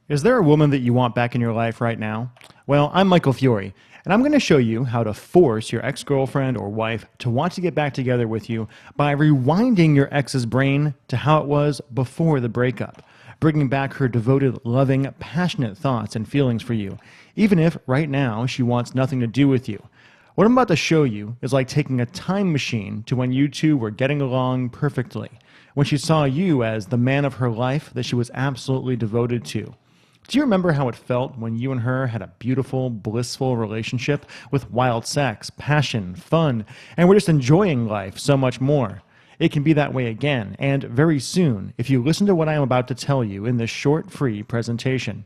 Is there a woman that you want back in your life right now? Well, I'm Michael Fiore, and I'm going to show you how to force your ex-girlfriend or wife to want to get back together with you by rewinding your ex's brain to how it was before the breakup, bringing back her devoted, loving, passionate thoughts and feelings for you, even if right now she wants nothing to do with you. What I'm about to show you is like taking a time machine to when you two were getting along perfectly, when she saw you as the man of her life that she was absolutely devoted to. Do you remember how it felt when you and her had a beautiful, blissful relationship with wild sex, passion, fun, and were just enjoying life so much more? It can be that way again, and very soon, if you listen to what I am about to tell you in this short, free presentation.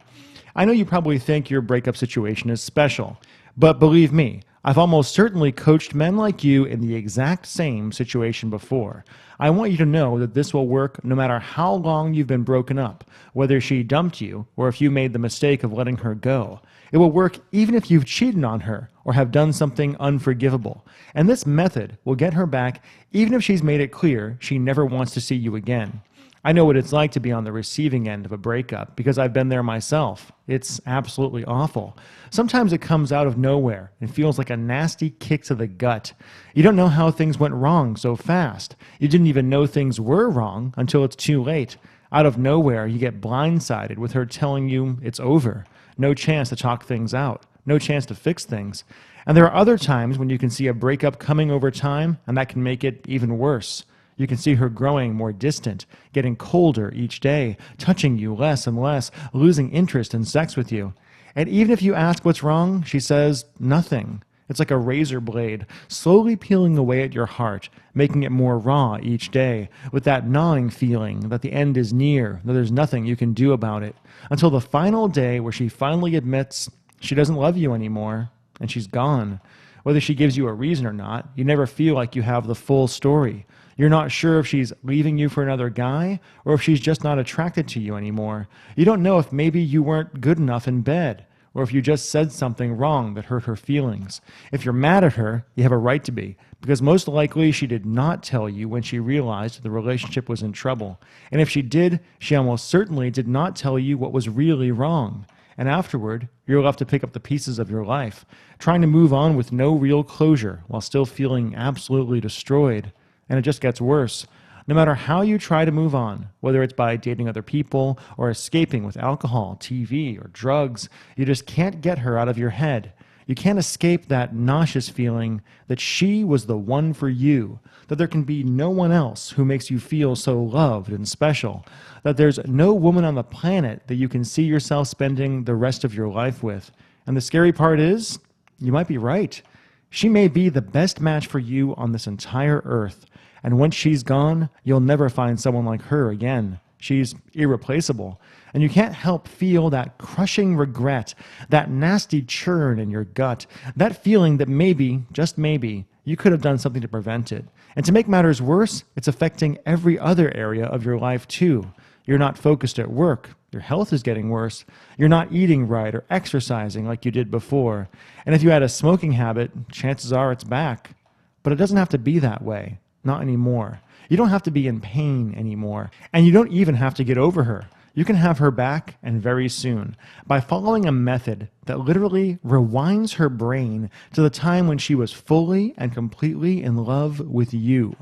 I know you probably think your breakup situation is special, but believe me, I've almost certainly coached men like you in the exact same situation before. I want you to know that this will work no matter how long you've been broken up, whether she dumped you or if you made the mistake of letting her go. It will work even if you've cheated on her or have done something unforgivable. And this method will get her back even if she's made it clear she never wants to see you again. I know what it's like to be on the receiving end of a breakup because I've been there myself. It's absolutely awful. Sometimes it comes out of nowhere and feels like a nasty kick to the gut. You don't know how things went wrong so fast. You didn't even know things were wrong until it's too late. Out of nowhere, you get blindsided with her telling you it's over. No chance to talk things out. No chance to fix things. And there are other times when you can see a breakup coming over time, and that can make it even worse. You can see her growing more distant, getting colder each day, touching you less and less, losing interest in sex with you. And even if you ask what's wrong, she says nothing. It's like a razor blade, slowly peeling away at your heart, making it more raw each day, with that gnawing feeling that the end is near, that there's nothing you can do about it, until the final day where she finally admits she doesn't love you anymore, and she's gone. Whether she gives you a reason or not, you never feel like you have the full story. You're not sure if she's leaving you for another guy or if she's just not attracted to you anymore. You don't know if maybe you weren't good enough in bed or if you just said something wrong that hurt her feelings. If you're mad at her, you have a right to be, because most likely she did not tell you when she realized the relationship was in trouble. And if she did, she almost certainly did not tell you what was really wrong. And afterward, you're left to pick up the pieces of your life, trying to move on with no real closure while still feeling absolutely destroyed. And it just gets worse. No matter how you try to move on, whether it's by dating other people or escaping with alcohol, TV, or drugs, you just can't get her out of your head. You can't escape that nauseous feeling that she was the one for you, that there can be no one else who makes you feel so loved and special, that there's no woman on the planet that you can see yourself spending the rest of your life with. And the scary part is, you might be right. She may be the best match for you on this entire earth. And once she's gone, you'll never find someone like her again. She's irreplaceable. And you can't help feel that crushing regret, that nasty churn in your gut, that feeling that maybe, just maybe, you could have done something to prevent it. And to make matters worse, it's affecting every other area of your life too. You're not focused at work. Your health is getting worse. You're not eating right or exercising like you did before. And if you had a smoking habit, chances are it's back. But it doesn't have to be that way. Not anymore. You don't have to be in pain anymore. And you don't even have to get over her. You can have her back, and very soon, by following a method that literally rewinds her brain to the time when she was fully and completely in love with you.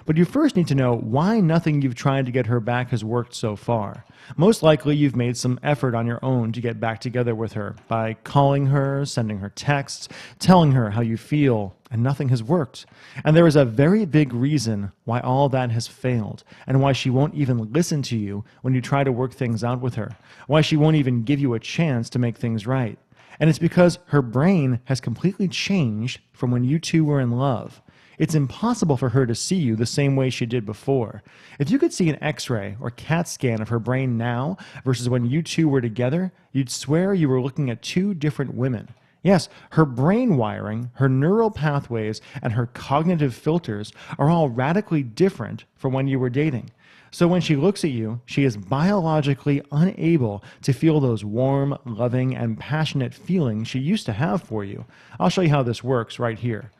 But you first need to know why nothing you've tried to get her back has worked so far. Most likely you've made some effort on your own to get back together with her by calling her, sending her texts, telling her how you feel, and nothing has worked. And there is a very big reason why all that has failed, and why she won't even listen to you when you try to work things out with her, why she won't even give you a chance to make things right. And it's because her brain has completely changed from when you two were in love. It's impossible for her to see you the same way she did before. If you could see an X-ray or CAT scan of her brain now versus when you two were together, you'd swear you were looking at two different women. Yes, her brain wiring, her neural pathways, and her cognitive filters are all radically different from when you were dating. So when she looks at you, she is biologically unable to feel those warm, loving, and passionate feelings she used to have for you. I'll show you how this works right here.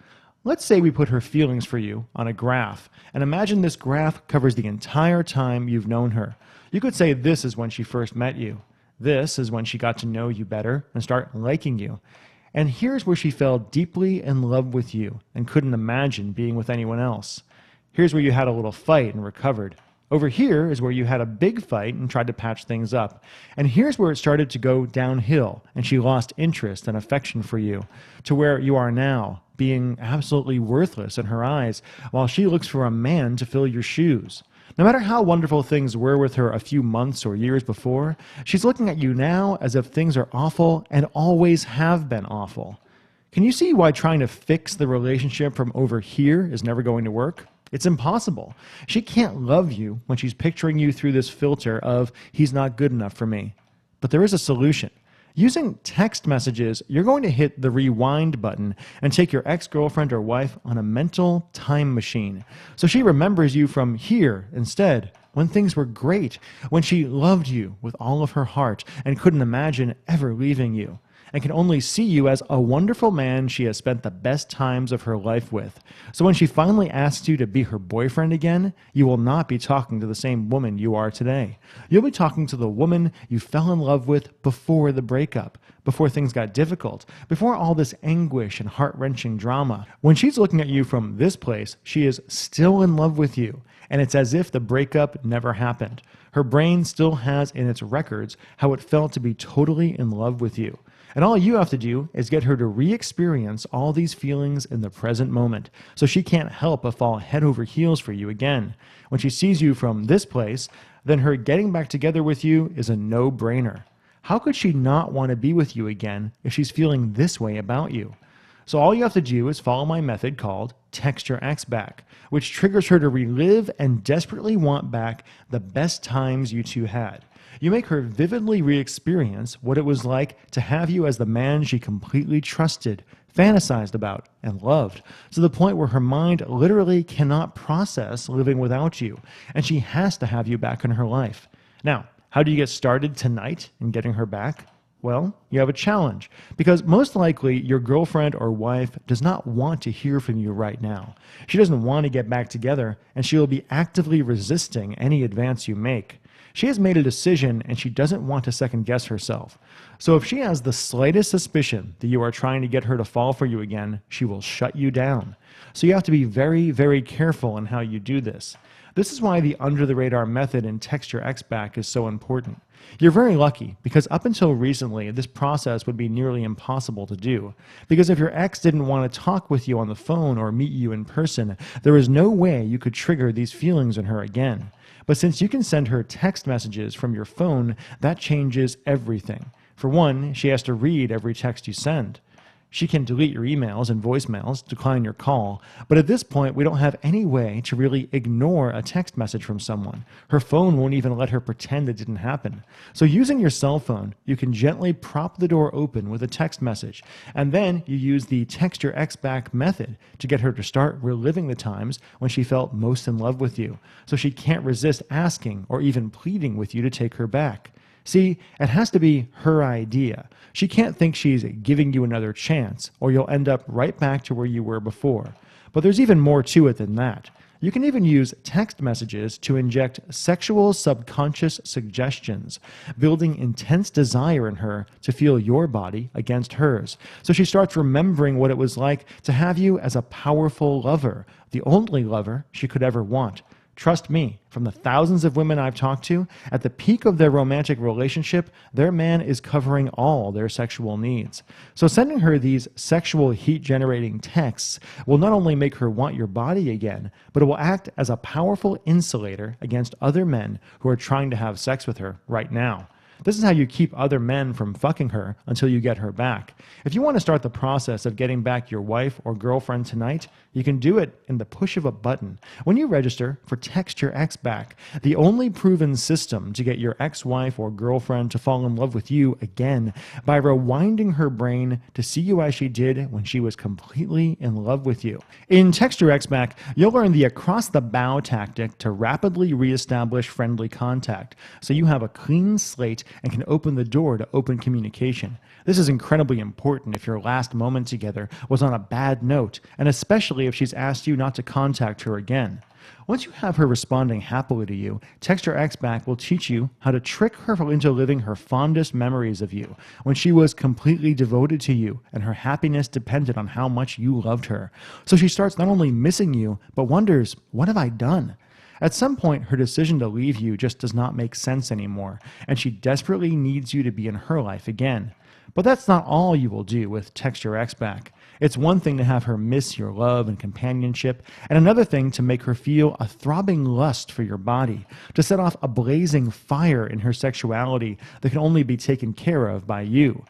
Let's say we put her feelings for you on a graph, and imagine this graph covers the entire time you've known her. You could say this is when she first met you. This is when she got to know you better and start liking you. And here's where she fell deeply in love with you and couldn't imagine being with anyone else. Here's where you had a little fight and recovered. Over here is where you had a big fight and tried to patch things up. And here's where it started to go downhill and she lost interest and affection for you, to where you are now, being absolutely worthless in her eyes while she looks for a man to fill your shoes. No matter how wonderful things were with her a few months or years before, she's looking at you now as if things are awful and always have been awful. Can you see why trying to fix the relationship from over here is never going to work? It's impossible. She can't love you when she's picturing you through this filter of, he's not good enough for me. But there is a solution. Using text messages, you're going to hit the rewind button and take your ex-girlfriend or wife on a mental time machine. So she remembers you from here instead, when things were great, when she loved you with all of her heart and couldn't imagine ever leaving you, and can only see you as a wonderful man she has spent the best times of her life with. So when she finally asks you to be her boyfriend again, you will not be talking to the same woman you are today. You'll be talking to the woman you fell in love with before the breakup, before things got difficult, before all this anguish and heart-wrenching drama. When she's looking at you from this place, she is still in love with you, and it's as if the breakup never happened. Her brain still has in its records how it felt to be totally in love with you. And all you have to do is get her to re-experience all these feelings in the present moment, so she can't help but fall head over heels for you again. When she sees you from this place, then her getting back together with you is a no-brainer. How could she not want to be with you again if she's feeling this way about you? So all you have to do is follow my method called Text Your Ex Back, which triggers her to relive and desperately want back the best times you two had. You make her vividly re-experience what it was like to have you as the man she completely trusted, fantasized about, and loved, to the point where her mind literally cannot process living without you, and she has to have you back in her life. Now, how do you get started tonight in getting her back? Well, you have a challenge, because most likely your girlfriend or wife does not want to hear from you right now. She doesn't want to get back together, and she will be actively resisting any advance you make. She has made a decision and she doesn't want to second guess herself. So if she has the slightest suspicion that you are trying to get her to fall for you again, she will shut you down. So you have to be very, very careful in how you do this. This is why the under-the-radar method in Text Your Ex Back is so important. You're very lucky, because up until recently, this process would be nearly impossible to do. Because if your ex didn't want to talk with you on the phone or meet you in person, there is no way you could trigger these feelings in her again. But since you can send her text messages from your phone, that changes everything. For one, she has to read every text you send. She can delete your emails and voicemails, decline your call, but at this point, we don't have any way to really ignore a text message from someone. Her phone won't even let her pretend it didn't happen. So using your cell phone, you can gently prop the door open with a text message, and then you use the Text Your Ex Back method to get her to start reliving the times when she felt most in love with you, so she can't resist asking or even pleading with you to take her back. See, it has to be her idea. She can't think she's giving you another chance, or you'll end up right back to where you were before. But there's even more to it than that. You can even use text messages to inject sexual subconscious suggestions, building intense desire in her to feel your body against hers. So she starts remembering what it was like to have you as a powerful lover, the only lover she could ever want. Trust me, from the thousands of women I've talked to, at the peak of their romantic relationship, their man is covering all their sexual needs. So sending her these sexual heat-generating texts will not only make her want your body again, but it will act as a powerful insulator against other men who are trying to have sex with her right now. This is how you keep other men from fucking her until you get her back. If you want to start the process of getting back your wife or girlfriend tonight, you can do it in the push of a button. When you register for Text Your Ex Back, the only proven system to get your ex-wife or girlfriend to fall in love with you again by rewinding her brain to see you as she did when she was completely in love with you. In Text Your Ex Back, you'll learn the across-the-bow tactic to rapidly reestablish friendly contact, so you have a clean slate and can open the door to open communication. This is incredibly important if your last moment together was on a bad note, and especially if she's asked you not to contact her again. Once you have her responding happily to you, Text Your Ex Back will teach you how to trick her into living her fondest memories of you, when she was completely devoted to you and her happiness depended on how much you loved her. So she starts not only missing you, but wonders, what have I done? At some point, her decision to leave you just does not make sense anymore, and she desperately needs you to be in her life again. But that's not all you will do with Text Your Ex Back. It's one thing to have her miss your love and companionship, and another thing to make her feel a throbbing lust for your body, to set off a blazing fire in her sexuality that can only be taken care of by you.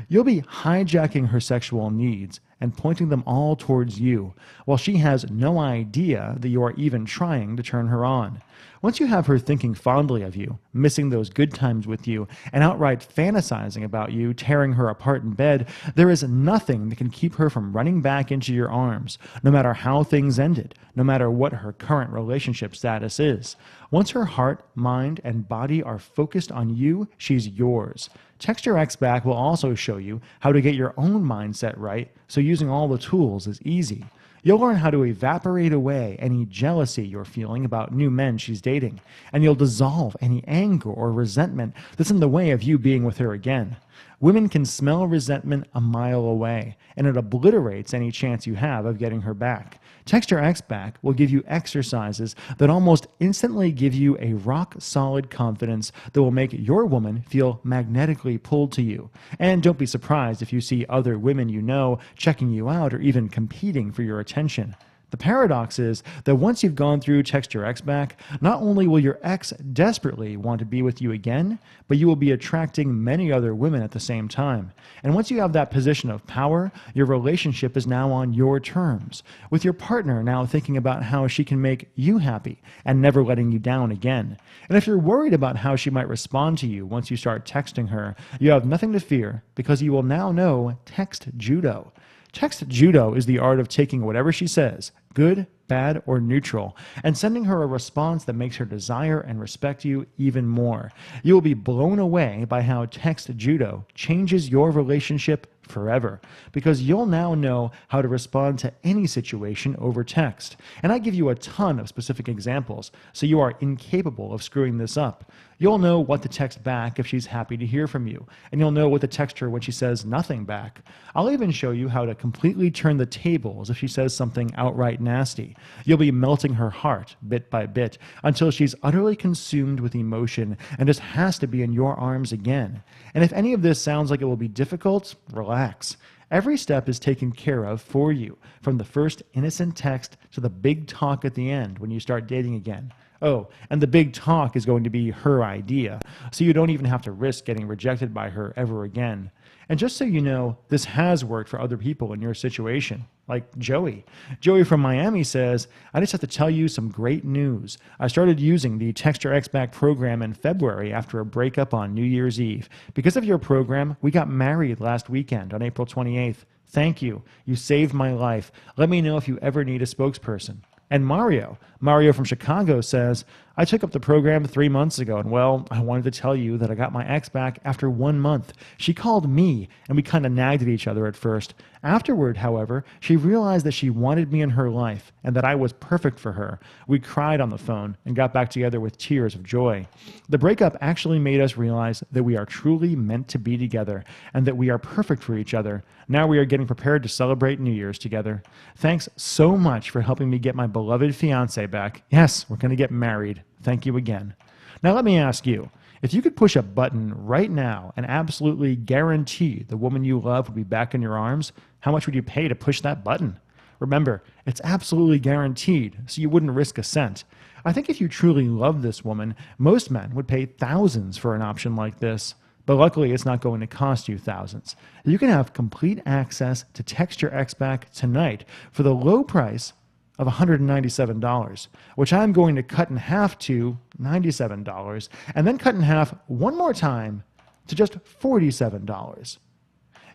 You'll be hijacking her sexual needs and pointing them all towards you, while she has no idea that you are even trying to turn her on. Once you have her thinking fondly of you, missing those good times with you, and outright fantasizing about you tearing her apart in bed, there is nothing that can keep her from running back into your arms, no matter how things ended, no matter what her current relationship status is. Once her heart, mind, and body are focused on you, she's yours. Text Your Ex Back will also show you how to get your own mindset right, so using all the tools is easy. You'll learn how to evaporate away any jealousy you're feeling about new men she's dating, and you'll dissolve any anger or resentment that's in the way of you being with her again. Women can smell resentment a mile away, and it obliterates any chance you have of getting her back. Text Your Ex Back will give you exercises that almost instantly give you a rock-solid confidence that will make your woman feel magnetically pulled to you. And don't be surprised if you see other women you know checking you out or even competing for your attention. The paradox is that once you've gone through Text Your Ex Back, not only will your ex desperately want to be with you again, but you will be attracting many other women at the same time. And once you have that position of power, your relationship is now on your terms, with your partner now thinking about how she can make you happy and never letting you down again. And if you're worried about how she might respond to you once you start texting her, you have nothing to fear, because you will now know Text Judo. Text Judo is the art of taking whatever she says, good, bad, or neutral, and sending her a response that makes her desire and respect you even more. You will be blown away by how Text Judo changes your relationship forever, because you'll now know how to respond to any situation over text. And I give you a ton of specific examples, so you are incapable of screwing this up. You'll know what to text back if she's happy to hear from you, and you'll know what to text her when she says nothing back. I'll even show you how to completely turn the tables if she says something outright nasty. You'll be melting her heart bit by bit until she's utterly consumed with emotion and just has to be in your arms again. And if any of this sounds like it will be difficult, relax. Every step is taken care of for you, from the first innocent text to the big talk at the end when you start dating again. Oh, and the big talk is going to be her idea, so you don't even have to risk getting rejected by her ever again. And just so you know, this has worked for other people in your situation, like Joey. Joey from Miami says, I just have to tell you some great news. I started using the Text Your Ex Back program in February after a breakup on New Year's Eve. Because of your program, we got married last weekend on April 28th. Thank you. You saved my life. Let me know if you ever need a spokesperson. And Mario from Chicago says, I took up the program 3 months ago, and well, I wanted to tell you that I got my ex back after 1 month. She called me, and we kind of nagged at each other at first. Afterward, however, she realized that she wanted me in her life and that I was perfect for her. We cried on the phone and got back together with tears of joy. The breakup actually made us realize that we are truly meant to be together and that we are perfect for each other. Now we are getting prepared to celebrate New Year's together. Thanks so much for helping me get my beloved fiancé back. Yes, we're going to get married. Thank you again. Now let me ask you, if you could push a button right now and absolutely guarantee the woman you love would be back in your arms, how much would you pay to push that button? Remember, it's absolutely guaranteed, so you wouldn't risk a cent. I think if you truly love this woman, most men would pay thousands for an option like this. But luckily, it's not going to cost you thousands. You can have complete access to Text Your Ex Back tonight for the low price of $197, which I'm going to cut in half to $97, and then cut in half one more time to just $47.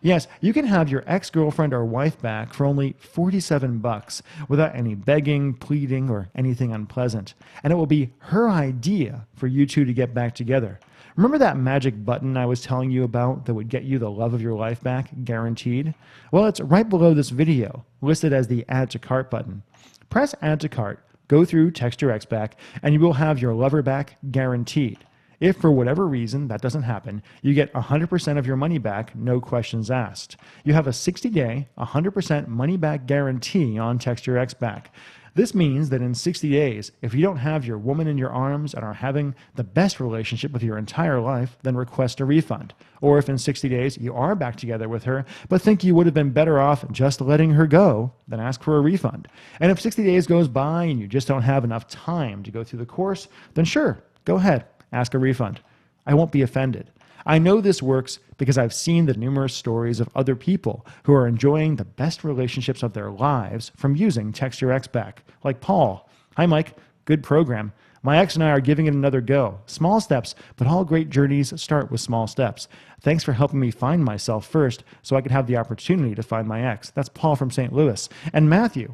Yes, you can have your ex-girlfriend or wife back for only 47 bucks without any begging, pleading, or anything unpleasant. And it will be her idea for you two to get back together. Remember that magic button I was telling you about that would get you the love of your life back, guaranteed? Well, it's right below this video, listed as the Add to Cart button. Press Add to Cart, go through Text Your Ex Back, and you will have your lover back guaranteed. If for whatever reason that doesn't happen, you get 100% of your money back, no questions asked. You have a 60-day, 100% money back guarantee on Text Your Ex Back. This means that in 60 days, if you don't have your woman in your arms and are having the best relationship with your entire life, then request a refund. Or if in 60 days you are back together with her, but think you would have been better off just letting her go, then ask for a refund. And if 60 days goes by and you just don't have enough time to go through the course, then sure, go ahead. Ask a refund. I won't be offended. I know this works because I've seen the numerous stories of other people who are enjoying the best relationships of their lives from using Text Your Ex Back, like Paul. Hi, Mike. Good program. My ex and I are giving it another go. Small steps, but all great journeys start with small steps. Thanks for helping me find myself first so I could have the opportunity to find my ex. That's Paul from St. Louis. And Matthew.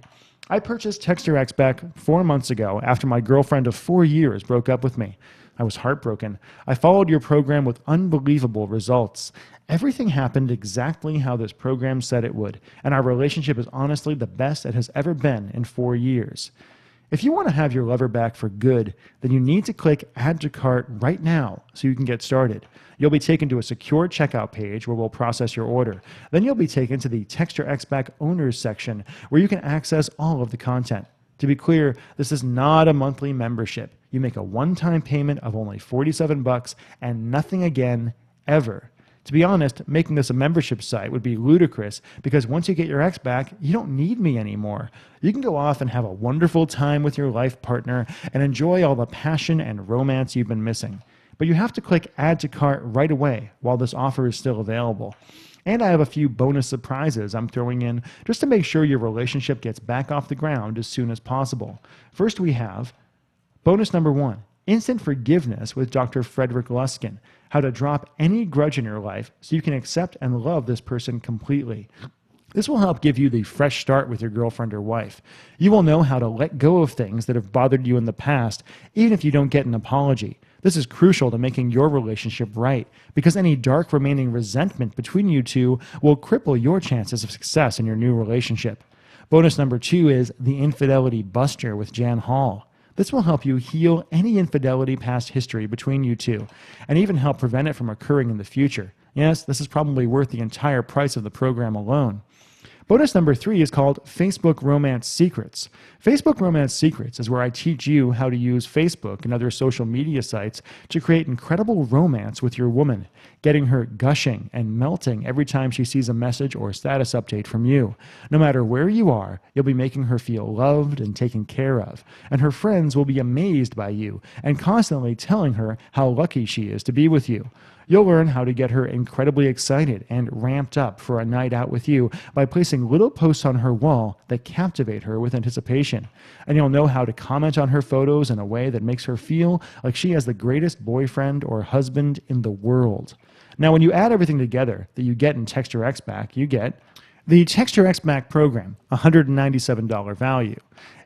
I purchased Text Your Ex Back 4 months ago after my girlfriend of 4 years broke up with me. I was heartbroken. I followed your program with unbelievable results. Everything happened exactly how this program said it would, and our relationship is honestly the best it has ever been in 4 years. If you want to have your lover back for good, then you need to click Add to Cart right now so you can get started. You'll be taken to a secure checkout page where we'll process your order. Then you'll be taken to the Text Your Ex Back Owners section where you can access all of the content. To be clear, this is not a monthly membership. You make a one-time payment of only 47 bucks and nothing again, ever. To be honest, making this a membership site would be ludicrous because once you get your ex back, you don't need me anymore. You can go off and have a wonderful time with your life partner and enjoy all the passion and romance you've been missing. But you have to click Add to Cart right away while this offer is still available. And I have a few bonus surprises I'm throwing in just to make sure your relationship gets back off the ground as soon as possible. First, we have bonus number 1, Instant Forgiveness with Dr. Frederick Luskin, how to drop any grudge in your life so you can accept and love this person completely. This will help give you the fresh start with your girlfriend or wife. You will know how to let go of things that have bothered you in the past, even if you don't get an apology. This is crucial to making your relationship right, because any dark remaining resentment between you two will cripple your chances of success in your new relationship. Bonus number 2 is the Infidelity Buster with Jan Hall. This will help you heal any infidelity past history between you two, and even help prevent it from occurring in the future. Yes, this is probably worth the entire price of the program alone. Bonus number 3 is called Facebook Romance Secrets. Facebook Romance Secrets is where I teach you how to use Facebook and other social media sites to create incredible romance with your woman, getting her gushing and melting every time she sees a message or status update from you. No matter where you are, you'll be making her feel loved and taken care of, and her friends will be amazed by you and constantly telling her how lucky she is to be with you. You'll learn how to get her incredibly excited and ramped up for a night out with you by placing little posts on her wall that captivate her with anticipation. And you'll know how to comment on her photos in a way that makes her feel like she has the greatest boyfriend or husband in the world. Now, when you add everything together that you get in Text Your Ex Back, you get the Text Your Ex Back program, $197 value.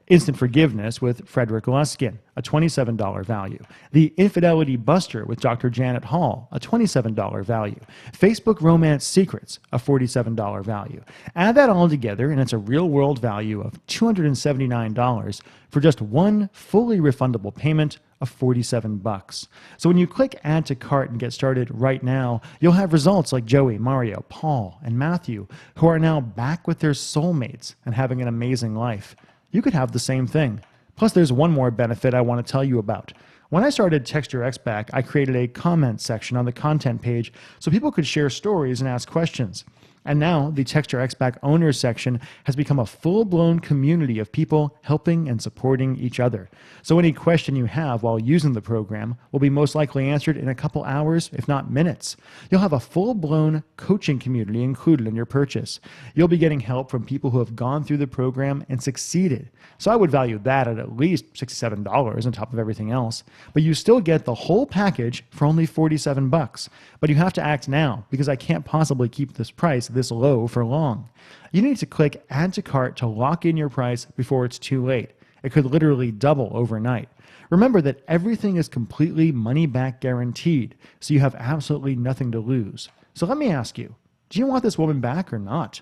Instant Forgiveness with Frederick Luskin, a $27 value. The Infidelity Buster with Dr. Janet Hall, a $27 value. Facebook Romance Secrets, a $47 value. Add that all together and it's a real-world value of $279 for just one fully refundable payment of 47 bucks. So when you click Add to Cart and get started right now, you'll have results like Joey, Mario, Paul, and Matthew, who are now back with their soulmates and having an amazing life. You could have the same thing. Plus, there's one more benefit I want to tell you about. When I started Text Your Ex Back, I created a comment section on the content page so people could share stories and ask questions. And now the Text Your Ex Back Owners section has become a full-blown community of people helping and supporting each other. So any question you have while using the program will be most likely answered in a couple hours, if not minutes. You'll have a full-blown coaching community included in your purchase. You'll be getting help from people who have gone through the program and succeeded. So I would value that at least $67 on top of everything else. But you still get the whole package for only $47. But you have to act now because I can't possibly keep this price this low for long. You need to click Add to Cart to lock in your price before it's too late. It could literally double overnight. Remember that everything is completely money-back guaranteed, so you have absolutely nothing to lose. So let me ask you, do you want this woman back or not?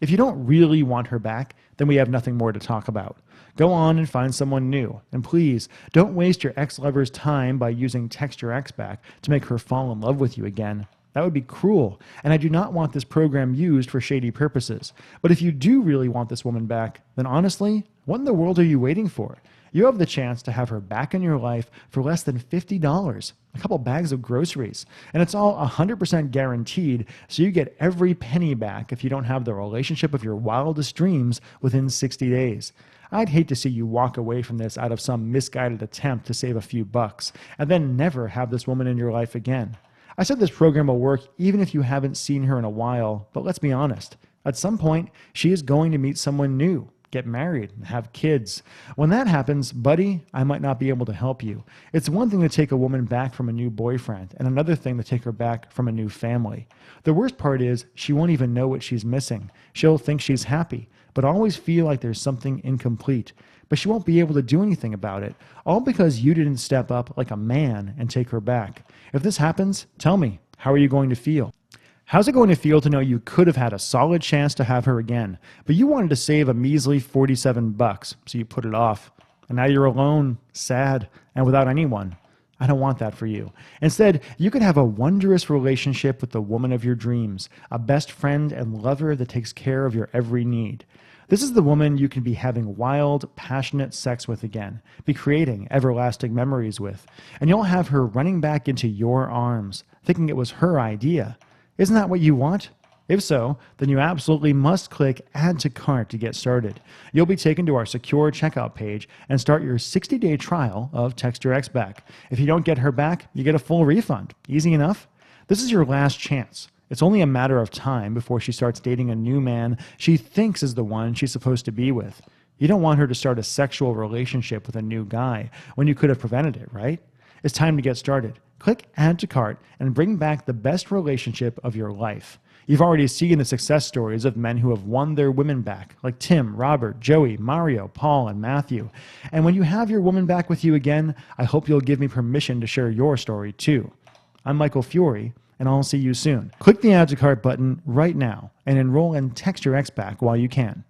If you don't really want her back, then we have nothing more to talk about. Go on and find someone new. And please, don't waste your ex-lover's time by using Text Your Ex Back to make her fall in love with you again. That would be cruel, and I do not want this program used for shady purposes. But if you do really want this woman back, then honestly, what in the world are you waiting for? You have the chance to have her back in your life for less than $50, a couple bags of groceries, and it's all 100% guaranteed, so you get every penny back if you don't have the relationship of your wildest dreams within 60 days. I'd hate to see you walk away from this out of some misguided attempt to save a few bucks, and then never have this woman in your life again. I said this program will work even if you haven't seen her in a while, but let's be honest. At some point, she is going to meet someone new, get married, and have kids. When that happens, buddy, I might not be able to help you. It's one thing to take a woman back from a new boyfriend, and another thing to take her back from a new family. The worst part is she won't even know what she's missing. She'll think she's happy, but always feel like there's something incomplete. But she won't be able to do anything about it, all because you didn't step up like a man and take her back. If this happens, tell me, how are you going to feel? How's it going to feel to know you could have had a solid chance to have her again, but you wanted to save a measly $47, so you put it off. And now you're alone, sad, and without anyone. I don't want that for you. Instead, you could have a wondrous relationship with the woman of your dreams, a best friend and lover that takes care of your every need. This is the woman you can be having wild, passionate sex with again, be creating everlasting memories with, and you'll have her running back into your arms, thinking it was her idea. Isn't that what you want? If so, then you absolutely must click Add to Cart to get started. You'll be taken to our secure checkout page and start your 60-day trial of Text Your Ex Back. If you don't get her back, you get a full refund. Easy enough? This is your last chance. It's only a matter of time before she starts dating a new man she thinks is the one she's supposed to be with. You don't want her to start a sexual relationship with a new guy when you could have prevented it, right? It's time to get started. Click Add to Cart and bring back the best relationship of your life. You've already seen the success stories of men who have won their women back, like Tim, Robert, Joey, Mario, Paul, and Matthew. And when you have your woman back with you again, I hope you'll give me permission to share your story too. I'm Michael Fiore, and I'll see you soon. Click the Add to Cart button right now and enroll in Text Your Ex Back while you can.